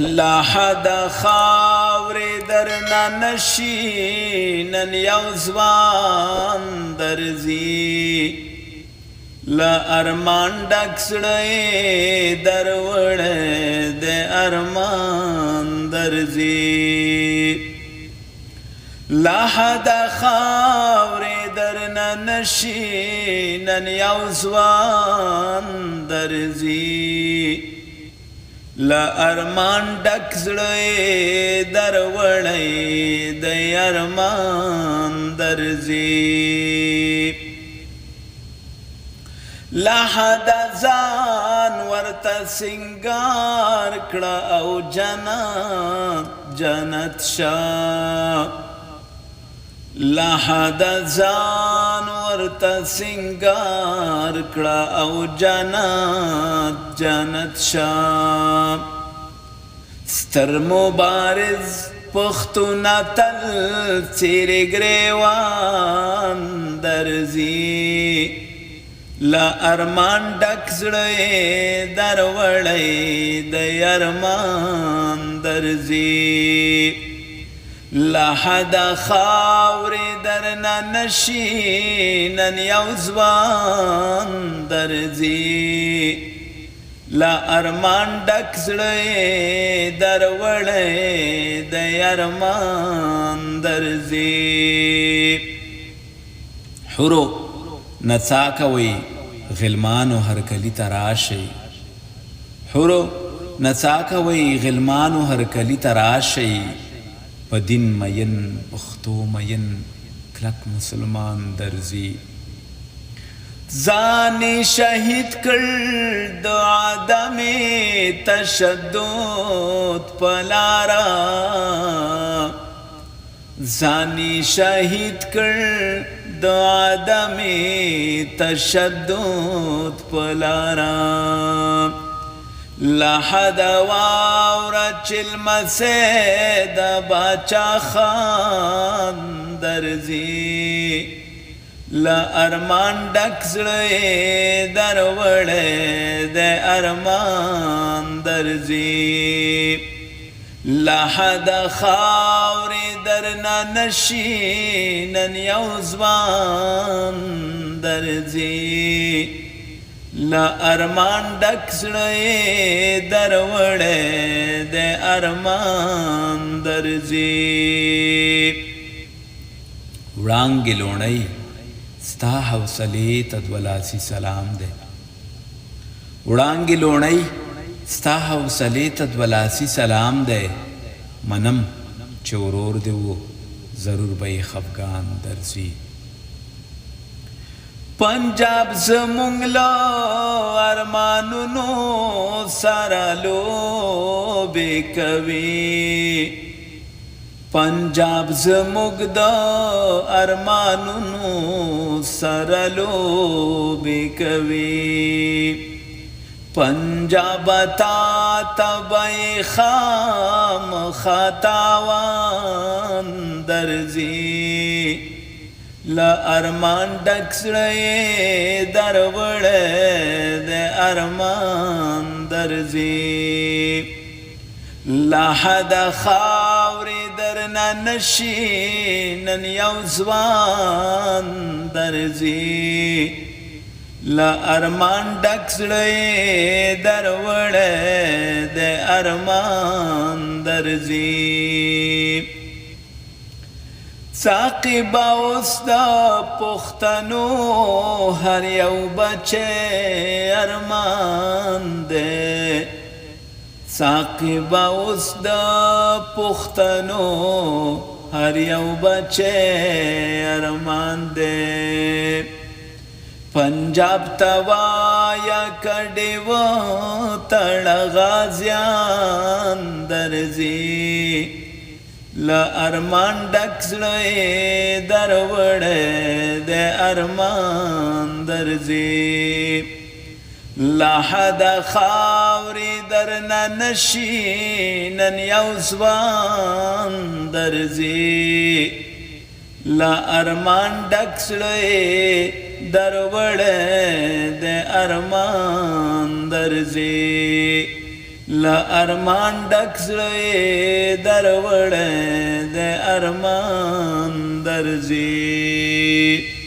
لا حد خاورې درنه نشي نن یو ځوان درځي له ارمان ډک زړه دروړی د ارمان درځي لا حد خاورې درنه نشي نن یو ځوان درځي لا ارمان ډک زړه دروړی د ارمان درځي لا حد ځان ورته سنگار کړه او جنت شاه لا حد ځان ورته سنگار کړه او جنت شاه ستر مبارز پښتون تل څیرې ګریوان درځي لا ارمان ډک زړه دروړی د ارمان درځي لا حد خاورې درنه نشي نن یو ځوان درځي لا ارمان ډک زړه دروړی د ارمان درځي حرو نڅا کوي غلمانو هر کلی تراشي حرو نڅا کوي غلمانو هر کلی تراشي په دین مین پښتو مین کلک مسلمان درځي ځان شهید کړ د عدم تشدد پلارا ځان شهید کړ د عدم تشدد پلارا لا حد واورا چلمسه د باچا خان درځي لا ارمان ډک زړه دروړی د ارمان درځي لا حد خاورې درنه نشي نن یو ځوان درځي لا ارمان ډک زړه دروړی د ارمان درځي وړانګې لوڼۍ ستا حوصلې ته دولاسي سلام دی وړانګې لوڼۍ ستا حوصلې ته دولاسي سلام دی منم چې ورور دې و ضرور به یې خفګان درځي پنجاب زمونږ له ارمانونو سره لوبې کوي پنجاب زموږ د ارمانونو سره لوبې کوي پنجاب تا تبې خامخا تاوان درځي له ارمان ډک زړه دروړی د ارمان درځي لا حد خاورې درنه نشي نن یو ځوان درځي لا ارمان ډک زړه دروړی د ارمان درځي ساقبه اوس د پښتنو هر یو بچی ارمان دی ساقبه اوس د پښتنو هر یو بچی ارمان دی پنجاب ته وایه کډې و تړه غازیان درځي له ارمان ډک زړه دروړی د ارمان درځي لا حد خاورې درنه نشي نن یو ځوان درځي لا ارمان ډک زړه دروړی د ارمان درځي لا ارمان ډک زړه دروړې د ارمان درځي